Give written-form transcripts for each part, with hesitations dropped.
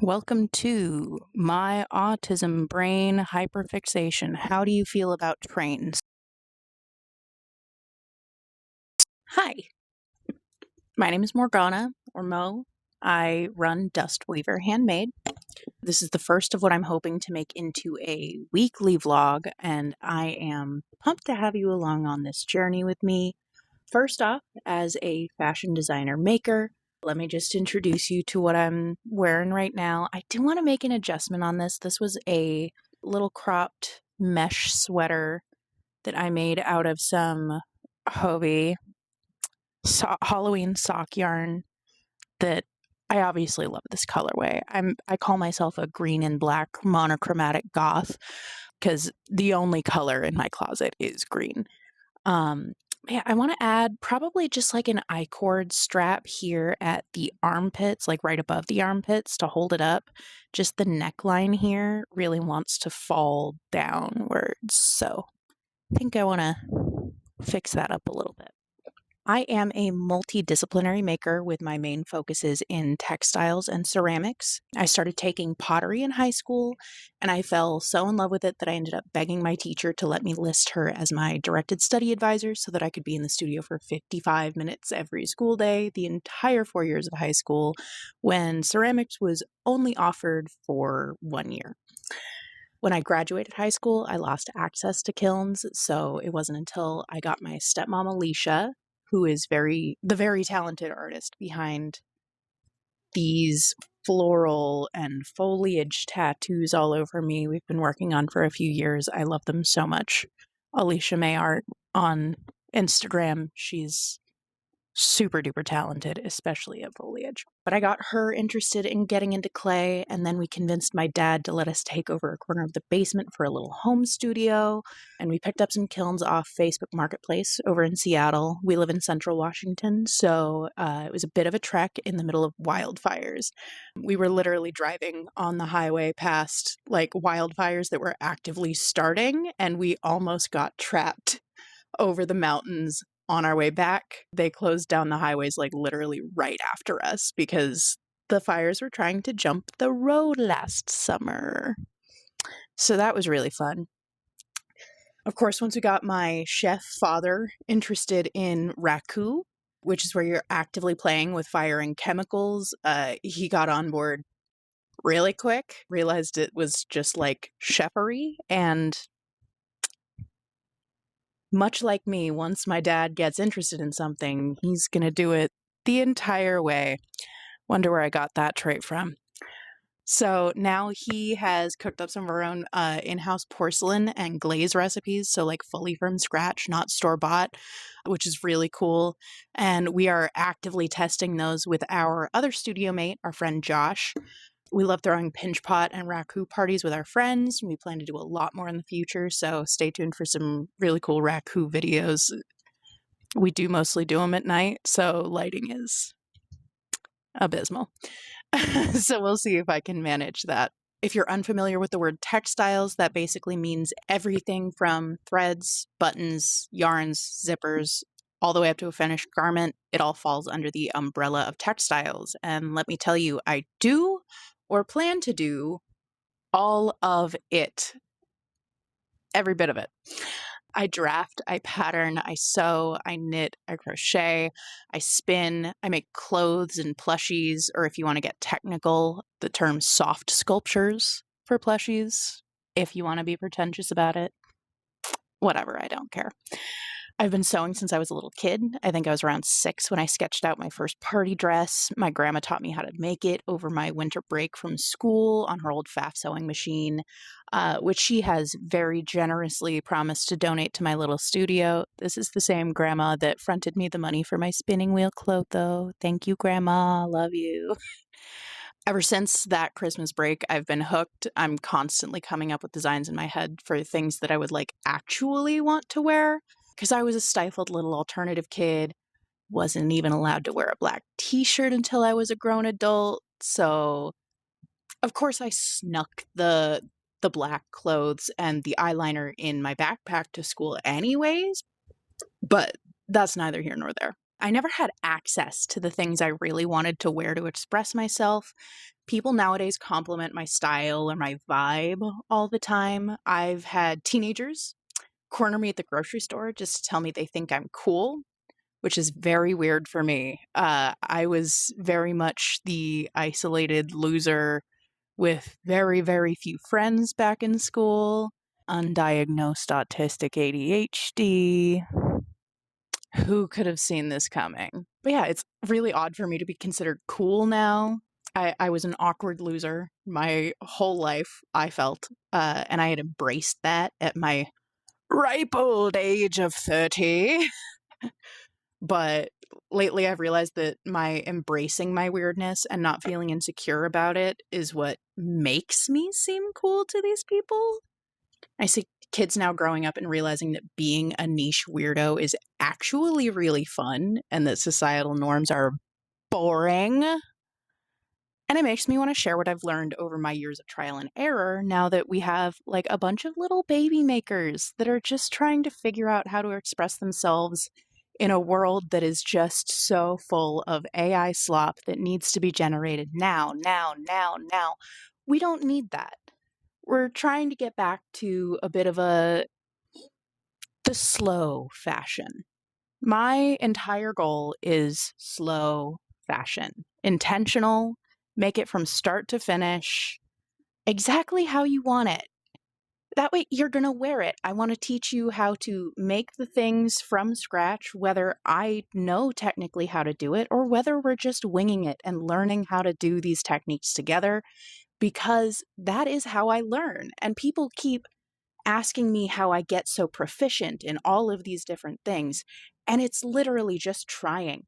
Welcome to My Autism Brain Hyperfixation. How do you feel about trains? Hi, my name is Morgana, or Mo. I run DustWeaver Handmade. This is the first of what I'm hoping to make into a weekly vlog, and I am pumped to have you along on this journey with me. First off, as a fashion designer maker, let me just introduce you to what I'm wearing right now. I do want to make an adjustment on this. This was a little cropped mesh sweater that I made out of some Hobie Halloween sock yarn that I obviously love this colorway. I call myself a green and black monochromatic goth because the only color in my closet is green. Yeah, I want to add probably just like an I-cord strap here at the armpits, like right above the armpits to hold it up. Just the neckline here really wants to fall downwards. So I think I want to fix that up a little bit. I am a multidisciplinary maker with my main focuses in textiles and ceramics. I started taking pottery in high school, and I fell so in love with it that I ended up begging my teacher to let me list her as my directed study advisor so that I could be in the studio for 55 minutes every school day, the entire 4 years of high school, when ceramics was only offered for 1 year. When I graduated high school, I lost access to kilns, so it wasn't until I got my stepmom Alicia, who is the very talented artist behind these floral and foliage tattoos all over me we've been working on for a few years. I love them so much. Alicia May Art on Instagram. She's super duper talented, especially at foliage. But I got her interested in getting into clay, and then we convinced my dad to let us take over a corner of the basement for a little home studio, and we picked up some kilns off Facebook Marketplace over in Seattle. We live in Central Washington, so it was a bit of a trek in the middle of wildfires. We were literally driving on the highway past like wildfires that were actively starting, and we almost got trapped over the mountains on our way back. They closed down the highways like literally right after us because the fires were trying to jump the road last summer. So that was really fun. Of course, once we got my chef father interested in raku, which is where you're actively playing with fire and chemicals, he got on board really quick, realized it was just like chefery, and much like me, once my dad gets interested in something, he's going to do it the entire way. Wonder where I got that trait from. So now he has cooked up some of our own in-house porcelain and glaze recipes, so like fully from scratch, not store-bought, which is really cool. And we are actively testing those with our other studio mate, our friend Josh. We love throwing pinch pot and raku parties with our friends. We plan to do a lot more in the future, so stay tuned for some really cool raku videos. We do mostly do them at night, so lighting is abysmal. So we'll see if I can manage that. If you're unfamiliar with the word textiles, that basically means everything from threads, buttons, yarns, zippers, all the way up to a finished garment. It all falls under the umbrella of textiles. And let me tell you, I do or plan to do all of it. Every bit of it. I draft, I pattern, I sew, I knit, I crochet, I spin, I make clothes and plushies, or if you want to get technical, the term soft sculptures for plushies, if you want to be pretentious about it. Whatever, I don't care. I've been sewing since I was a little kid. I think I was around 6 when I sketched out my first party dress. My grandma taught me how to make it over my winter break from school on her old Pfaff sewing machine, which she has very generously promised to donate to my little studio. This is the same grandma that fronted me the money for my spinning wheel though. Thank you, Grandma. Love you. Ever since that Christmas break, I've been hooked. I'm constantly coming up with designs in my head for things that I would like actually want to wear. Because I was a stifled little alternative kid, wasn't even allowed to wear a black t-shirt until I was a grown adult. So, of course, I snuck the black clothes and the eyeliner in my backpack to school anyways, but that's neither here nor there. I never had access to the things I really wanted to wear to express myself, People nowadays compliment my style or my vibe all the time. I've had teenagers corner me at the grocery store just to tell me they think I'm cool, which is very weird for me. I was very much the isolated loser with very, very few friends back in school, undiagnosed autistic ADHD. Who could have seen this coming? But yeah, it's really odd for me to be considered cool now. I was an awkward loser my whole life, I felt, and I had embraced that at my ripe old age of 30. But lately I've realized that my embracing my weirdness and not feeling insecure about it is what makes me seem cool to these people. I see kids now growing up and realizing that being a niche weirdo is actually really fun and that societal norms are boring. And it makes me want to share what I've learned over my years of trial and error now that we have like a bunch of little baby makers that are just trying to figure out how to express themselves in a world that is just so full of AI slop that needs to be generated now, now, now, now. We don't need that. We're trying to get back to a bit of the slow fashion. My entire goal is slow fashion. Intentional, make it from start to finish, exactly how you want it. That way you're going to wear it. I want to teach you how to make the things from scratch, whether I know technically how to do it or whether we're just winging it and learning how to do these techniques together, because that is how I learn. And people keep asking me how I get so proficient in all of these different things. And it's literally just trying.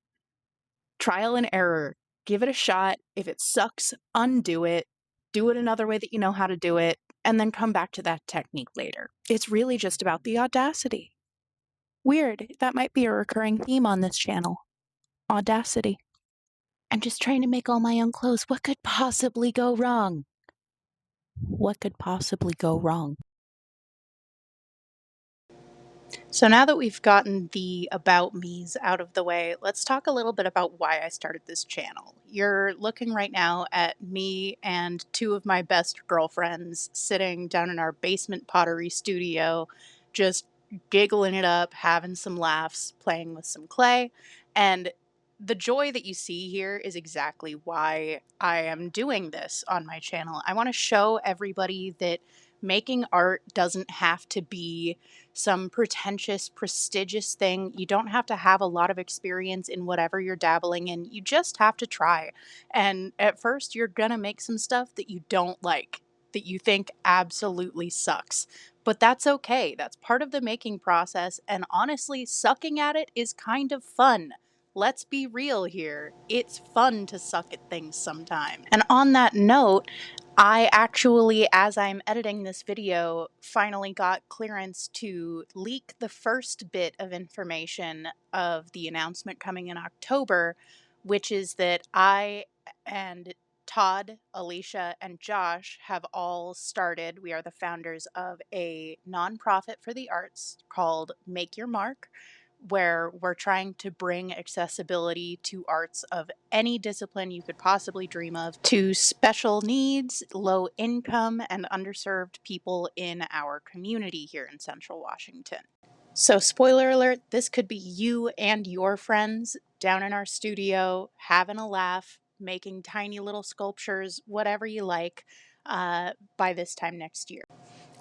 Trial and error. Give it a shot. If it sucks, undo it. Do it another way that you know how to do it, and then come back to that technique later. It's really just about the audacity. Weird. That might be a recurring theme on this channel. Audacity. I'm just trying to make all my own clothes. What could possibly go wrong? What could possibly go wrong? So now that we've gotten the about me's out of the way, let's talk a little bit about why I started this channel. You're looking right now at me and two of my best girlfriends sitting down in our basement pottery studio, just giggling it up, having some laughs, playing with some clay. And the joy that you see here is exactly why I am doing this on my channel. I want to show everybody that making art doesn't have to be some pretentious, prestigious thing. You don't have to have a lot of experience in whatever you're dabbling in. You just have to try. And at first, you're going to make some stuff that you don't like, that you think absolutely sucks. But that's okay. That's part of the making process. And honestly, sucking at it is kind of fun. Let's be real here. It's fun to suck at things sometimes. And on that note, I actually, as I'm editing this video, finally got clearance to leak the first bit of information of the announcement coming in October, which is that I and Todd, Alicia, and Josh have all started. We are the founders of a nonprofit for the arts called Make Your Mark, where we're trying to bring accessibility to arts of any discipline you could possibly dream of to special needs, low income, and underserved people in our community here in Central Washington. So, spoiler alert, this could be you and your friends down in our studio having a laugh, making tiny little sculptures, whatever you like, by this time next year.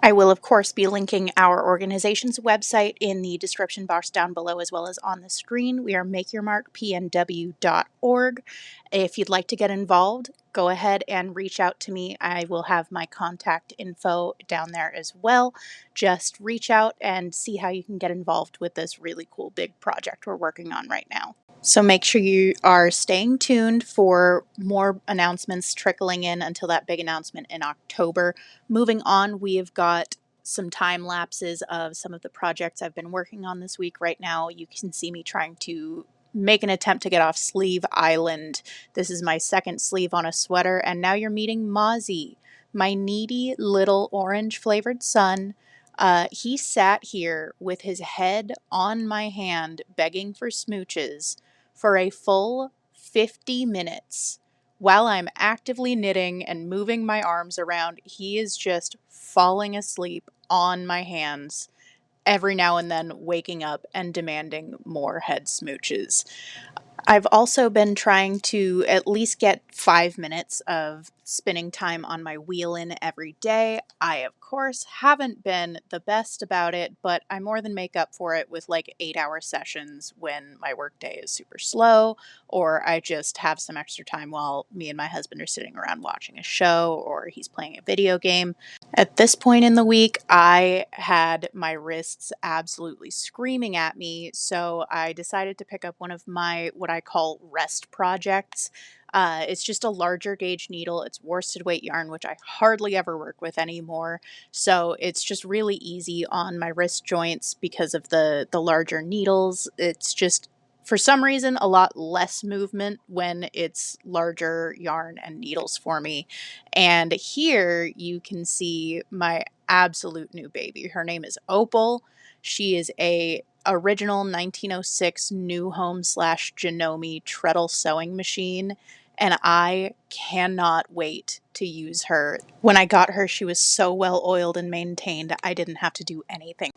I will, of course, be linking our organization's website in the description box down below as well as on the screen. We are makeyourmarkpnw.org. If you'd like to get involved, go ahead and reach out to me. I will have my contact info down there as well. Just reach out and see how you can get involved with this really cool big project we're working on right now. So make sure you are staying tuned for more announcements trickling in until that big announcement in October. Moving on, we have got some time lapses of some of the projects I've been working on this week. Right now, you can see me trying to make an attempt to get off Sleeve Island. This is my second sleeve on a sweater, and now you're meeting Mozzie, my needy little orange flavored son. He sat here with his head on my hand begging for smooches for a full 50 minutes while I'm actively knitting and moving my arms around, he is just falling asleep on my hands, every now and then waking up and demanding more head smooches. I've also been trying to at least get 5 minutes of spinning time on my wheel in every day. I, of course, haven't been the best about it, but I more than make up for it with like 8 hour sessions when my workday is super slow, or I just have some extra time while me and my husband are sitting around watching a show or he's playing a video game. At this point in the week, I had my wrists absolutely screaming at me, so I decided to pick up one of my what I call rest projects. It's just a larger gauge needle. It's worsted weight yarn, which I hardly ever work with anymore. So it's just really easy on my wrist joints because of the larger needles. It's just for some reason a lot less movement when it's larger yarn and needles for me. And here you can see my absolute new baby. Her name is Opal. She is a original 1906 New Home slash Janome treadle sewing machine, and I cannot wait to use her. When I got her, she was so well oiled and maintained, I didn't have to do anything.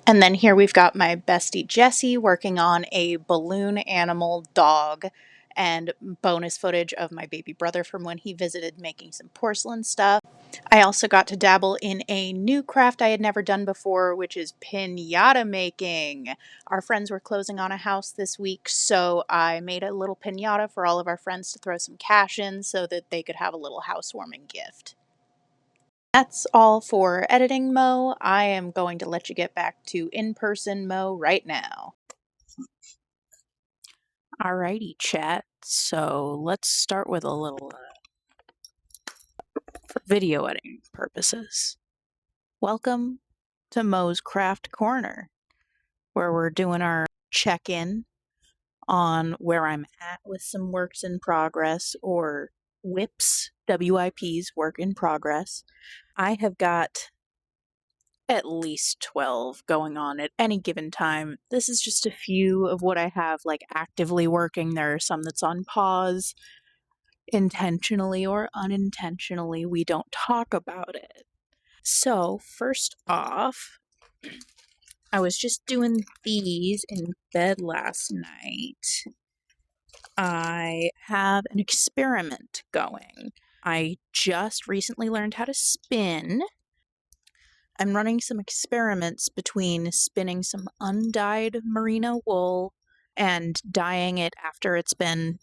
And then here we've got my bestie Jessie working on a balloon animal dog, and bonus footage of my baby brother from when he visited making some porcelain stuff. I also got to dabble in a new craft I had never done before, which is pinata making. Our friends were closing on a house this week, so I made a little pinata for all of our friends to throw some cash in so that they could have a little housewarming gift. That's all for editing, Mo. I am going to let you get back to in-person Mo right now. Alrighty, chat. So let's start with a little for video editing purposes. Welcome to Mo's Craft Corner, where we're doing our check-in on where I'm at with some works in progress, or WIPs, WIPs, work in progress. I have got at least 12 going on at any given time. This is just a few of what I have like actively working. There are some that's on pause, intentionally or unintentionally. We don't talk about it. So, first off, I was just doing these in bed last night. I have an experiment going. I just recently learned how to spin. I'm running some experiments between spinning some undyed merino wool and dyeing it after it's been,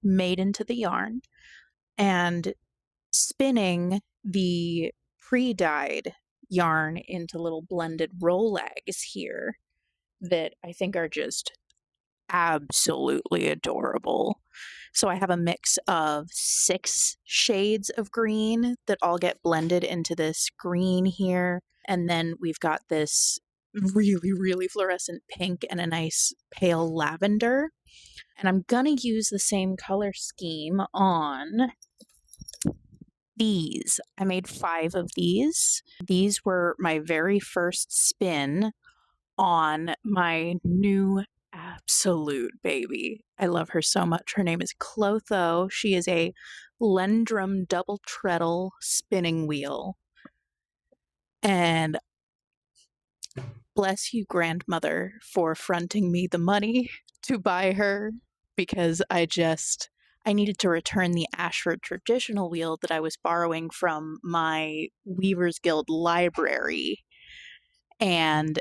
made into the yarn, and spinning the pre-dyed yarn into little blended Rolags here that I think are just absolutely adorable. So I have a mix of 6 shades of green that all get blended into this green here. And then we've got this really, really fluorescent pink and a nice pale lavender. And I'm going to use the same color scheme on these. I made 5 of these. These were my very first spin on my new absolute baby. I love her so much. Her name is Clotho. She is a Lendrum double treadle spinning wheel. And bless you, grandmother, for fronting me the money to buy her, because I needed to return the Ashford traditional wheel that I was borrowing from my Weavers Guild library. And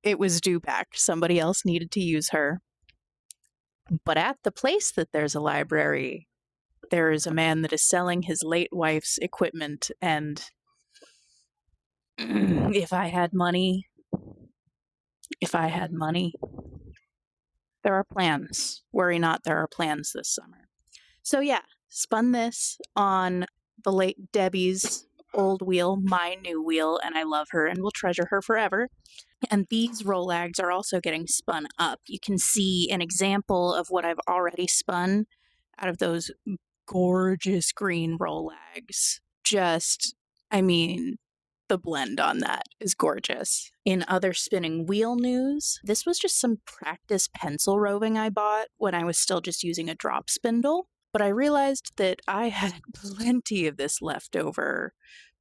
it was due back. Somebody else needed to use her. But at the place that there's a library, there is a man that is selling his late wife's equipment, and if I had money, there are plans. Worry not, there are plans this summer. So yeah, spun this on the late Debbie's old wheel, my new wheel, and I love her and will treasure her forever. And these Rolags are also getting spun up. You can see an example of what I've already spun out of those gorgeous green Rolags. The blend on that is gorgeous. In other spinning wheel news, this was just some practice pencil roving I bought when I was still just using a drop spindle. But I realized that I had plenty of this left over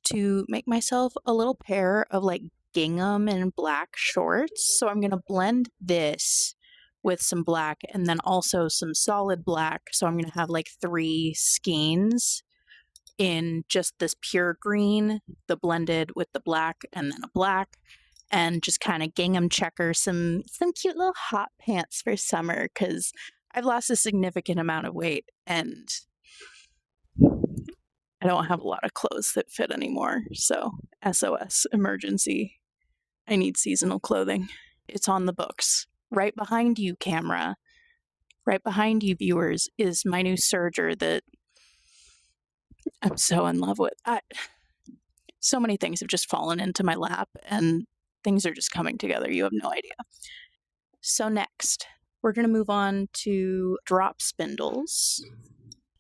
to make myself a little pair of like gingham and black shorts. So I'm going to blend this with some black and then also some solid black. So I'm going to have like 3 skeins in just this pure green, the blended with the black and then a black, and just kind of gingham checker some cute little hot pants for summer because I've lost a significant amount of weight and I don't have a lot of clothes that fit anymore. So SOS emergency. I need seasonal clothing. It's on the books. Right behind you, camera. Right behind you, viewers, is my new serger that I'm so in love with. So many things have just fallen into my lap and things are just coming together. You have no idea. So next, we're going to move on to drop spindles.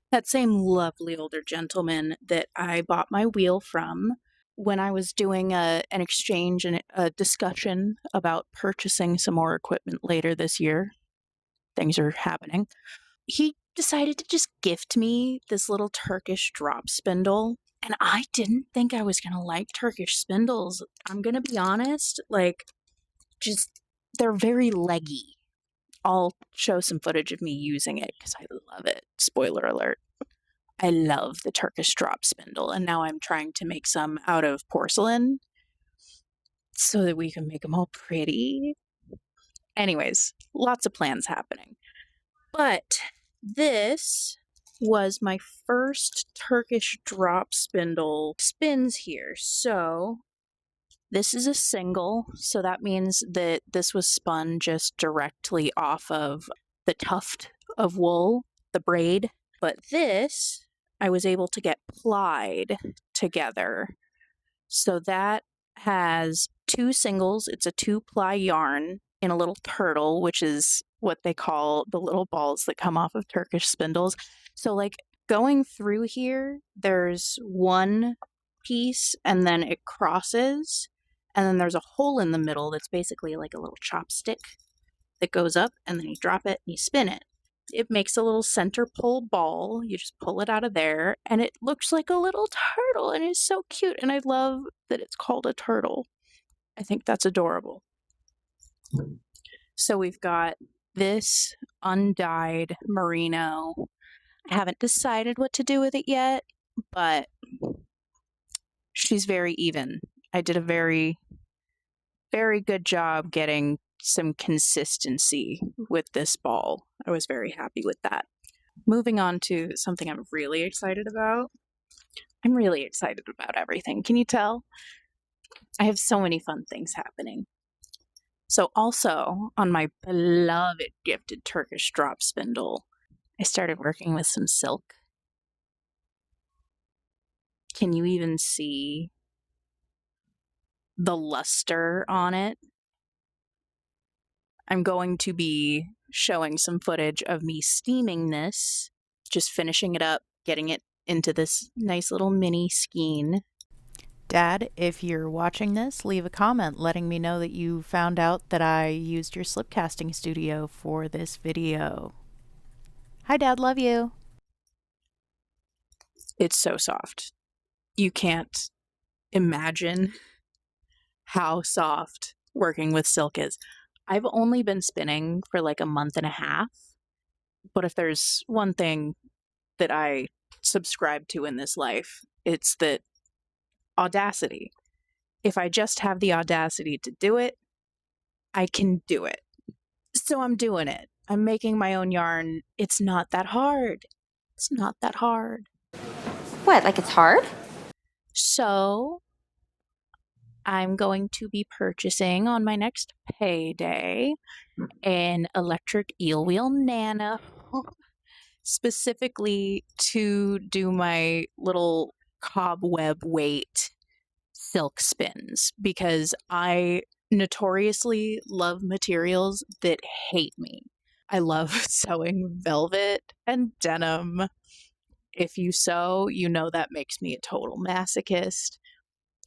That same lovely older gentleman that I bought my wheel from when I was doing an exchange and a discussion about purchasing some more equipment later this year. Things are happening. He decided to just gift me this little Turkish drop spindle. And I didn't think I was going to like Turkish spindles. I'm going to be honest, they're very leggy. I'll show some footage of me using it because I love it. Spoiler alert. I love the Turkish drop spindle, and now I'm trying to make some out of porcelain so that we can make them all pretty. Anyways, lots of plans happening. But this was my first Turkish drop spindle spins here. So this is a single, so that means that this was spun just directly off of the tuft of wool, the braid. But this, I was able to get plied together. So that has 2 singles. It's a 2-ply yarn in a little turtle, which is what they call the little balls that come off of Turkish spindles. So like going through here, there's 1 piece and then it crosses. And then there's a hole in the middle that's basically like a little chopstick that goes up and then you drop it and you spin it. It makes a little center pull ball. You just pull it out of there and it looks like a little turtle and it's so cute. And I love that it's called a turtle. I think that's adorable. So we've got this undyed merino. I haven't decided what to do with it yet, but she's very even. I did a very, very good job getting some consistency with this ball. I was very happy with that. Moving on to something I'm really excited about. I'm really excited about everything. Can you tell? I have so many fun things happening. So also on my beloved gifted Turkish drop spindle, I started working with some silk. Can you even see the luster on it? I'm going to be showing some footage of me steaming this, just finishing it up, getting it into this nice little mini skein. Dad, if you're watching this, leave a comment letting me know that you found out that I used your slip casting studio for this video. Hi, Dad, love you. It's so soft. You can't imagine how soft working with silk is. I've only been spinning for like a month and a half, but if there's one thing that I subscribe to in this life, it's that audacity. If I just have the audacity to do it, I can do it. So I'm doing it. I'm making my own yarn. It's not that hard. It's not that hard. What, like it's hard? So I'm going to be purchasing on my next payday an electric eel wheel nano specifically to do my little cobweb weight silk spins because I notoriously love materials that hate me. I love sewing velvet and denim. If you sew, you know that makes me a total masochist.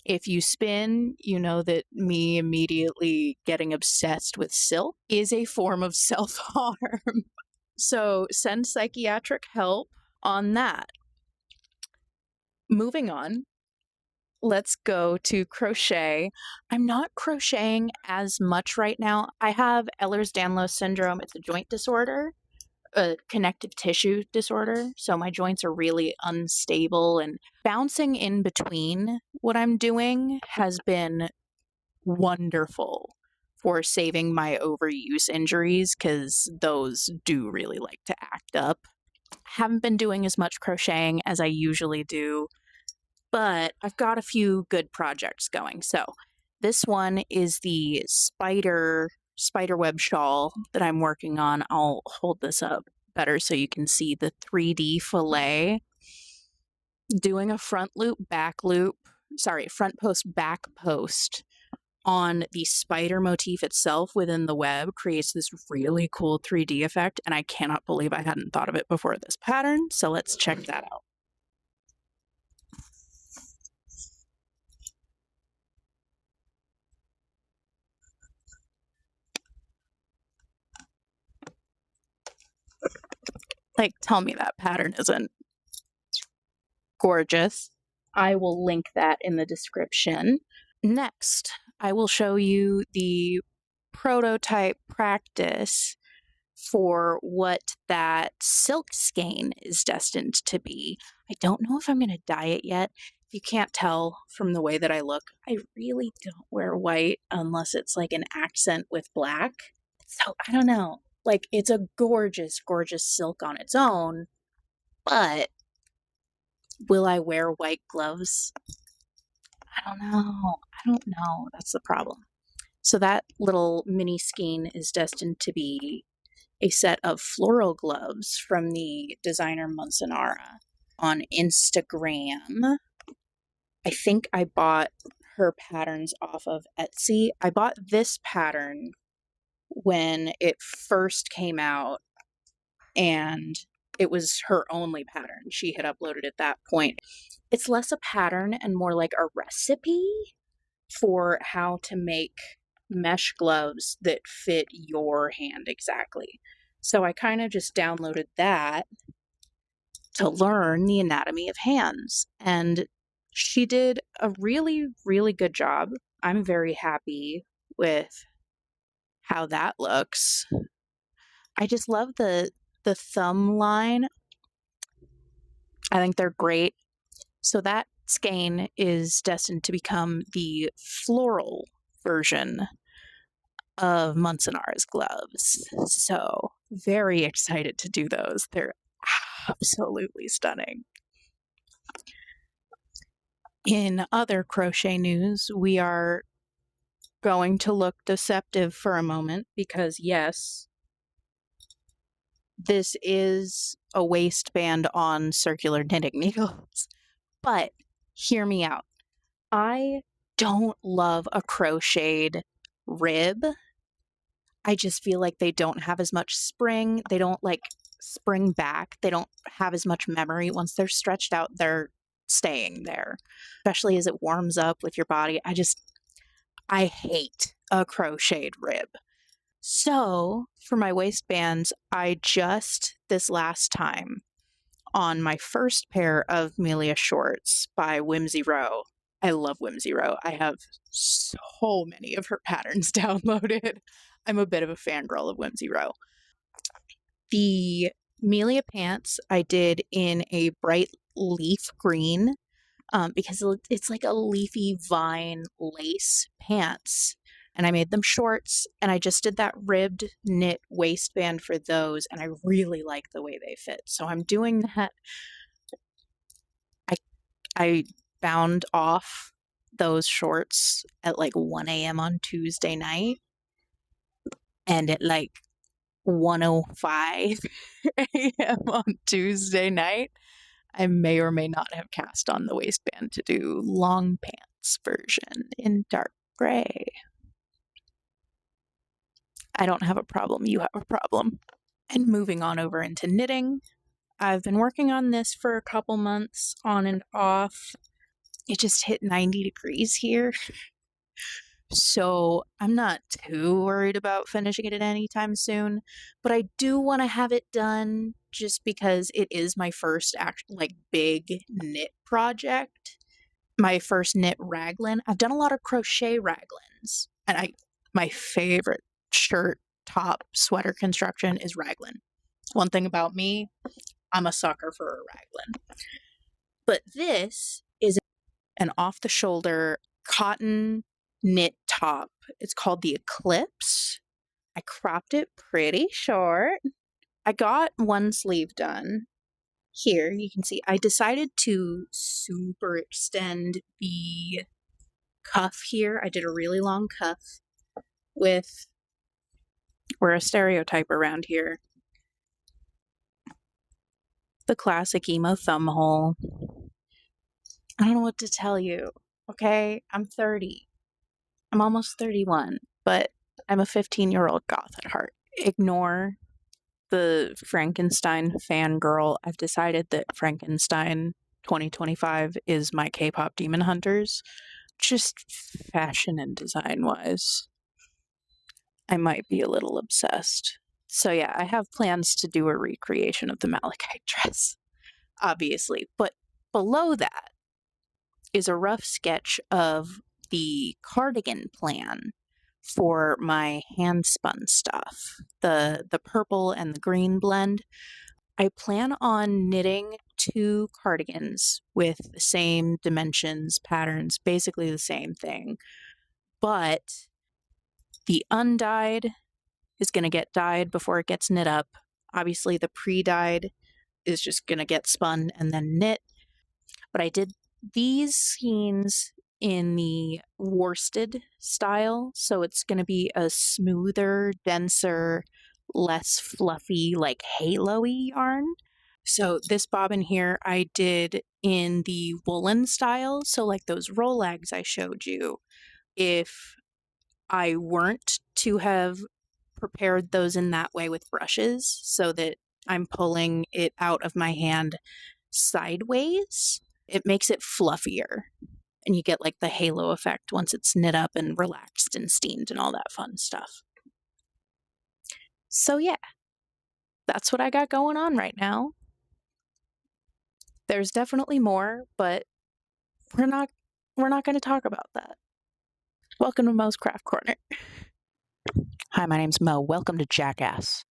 If you spin, you know that me immediately getting obsessed with silk is a form of self-harm. So send psychiatric help. on that. Moving on, let's go to crochet. I'm not crocheting as much right now. I have Ehlers-Danlos syndrome. It's a joint disorder, a connective tissue disorder. So my joints are really unstable, and bouncing in between what I'm doing has been wonderful for saving my overuse injuries, because those do really like to act up. Haven't been doing as much crocheting as I usually do, but I've got a few good projects going. So this one is the spiderweb shawl that I'm working on. I'll hold this up better so you can see the 3D fillet. Doing a front post, back post on the spider motif itself within the web creates this really cool 3D effect, and I cannot believe I hadn't thought of it before this pattern. So let's check that out. Like, tell me that pattern isn't gorgeous. I will link that in the description. Next, I will show you the prototype practice for what that silk skein is destined to be. I don't know if I'm going to dye it yet. If you can't tell from the way that I look, I really don't wear white unless it's like an accent with black. So I don't know. Like, it's a gorgeous, gorgeous silk on its own, but will I wear white gloves? I don't know. I don't know. That's the problem. So that little mini skein is destined to be a set of floral gloves from the designer Monsanara on Instagram. I think I bought her patterns off of Etsy. I bought this pattern when it first came out, and it was her only pattern. She had uploaded at that point. It's less a pattern and more like a recipe for how to make mesh gloves that fit your hand exactly. So I kind of just downloaded that to learn the anatomy of hands. And she did a really, really good job. I'm very happy with how that looks. I just love the thumb line. I think they're great. So that skein is destined to become the floral version of Monsanara's gloves. So very excited to do those. They're absolutely stunning. In other crochet news, we are going to look deceptive for a moment because, yes, this is a waistband on circular knitting needles. But hear me out. I don't love a crocheted rib. I just feel like they don't have as much spring. They don't like spring back. They don't have as much memory. Once they're stretched out, they're staying there, especially as it warms up with your body. I hate a crocheted rib. So for my waistbands, I just this last time on my first pair of Melia shorts by Whimsy Row. I love Whimsy Row. I have so many of her patterns downloaded. I'm a bit of a fangirl of Whimsy Row. The Melia pants I did in a bright leaf green because it's like a leafy vine lace pants. And I made them shorts, and I just did that ribbed knit waistband for those, and I really like the way they fit. So I'm doing that. I bound off those shorts at like 1 a.m. on Tuesday night, and at like 1:05 a.m. on Tuesday night, I may or may not have cast on the waistband to do long pants version in dark gray. I don't have a problem. You have a problem. And moving on over into knitting, I've been working on this for a couple months on and off. It just hit 90 degrees here. So I'm not too worried about finishing it at any time soon, but I do want to have it done just because it is my first big knit project. My first knit raglan. I've done a lot of crochet raglans, and my favorite shirt, top, sweater construction is raglan. One thing about me, I'm a sucker for a raglan. But this is an off the shoulder cotton knit top. It's called the Eclipse. I cropped it pretty short. I got one sleeve done. Here, you can see I decided to super extend the cuff here. I did a really long cuff with, we're a stereotype around here, the classic emo thumb hole. I don't know what to tell you, okay? I'm 30. I'm almost 31, but I'm a 15-year-old goth at heart. Ignore the Frankenstein fangirl. I've decided that Frankenstein 2025 is my K-pop Demon Hunters. Just fashion and design wise, I might be a little obsessed. So yeah, I have plans to do a recreation of the malachite dress, obviously. But below that is a rough sketch of the cardigan plan for my hand spun stuff, the purple and the green blend. I plan on knitting 2 cardigans with the same dimensions, patterns, basically the same thing. But the undyed is going to get dyed before it gets knit up. Obviously, the pre-dyed is just going to get spun and then knit. But I did these skeins in the worsted style, so it's going to be a smoother, denser, less fluffy, like halo-y yarn. So this bobbin here I did in the woolen style, so like those Rolegs I showed you. If I weren't to have prepared those in that way with brushes so that I'm pulling it out of my hand sideways, it makes it fluffier. And you get like the halo effect once it's knit up and relaxed and steamed and all that fun stuff. So yeah, that's what I got going on right now. There's definitely more, but we're not going to talk about that. Welcome to Mo's Craft Corner. Hi, my name's Mo. Welcome to Jackass.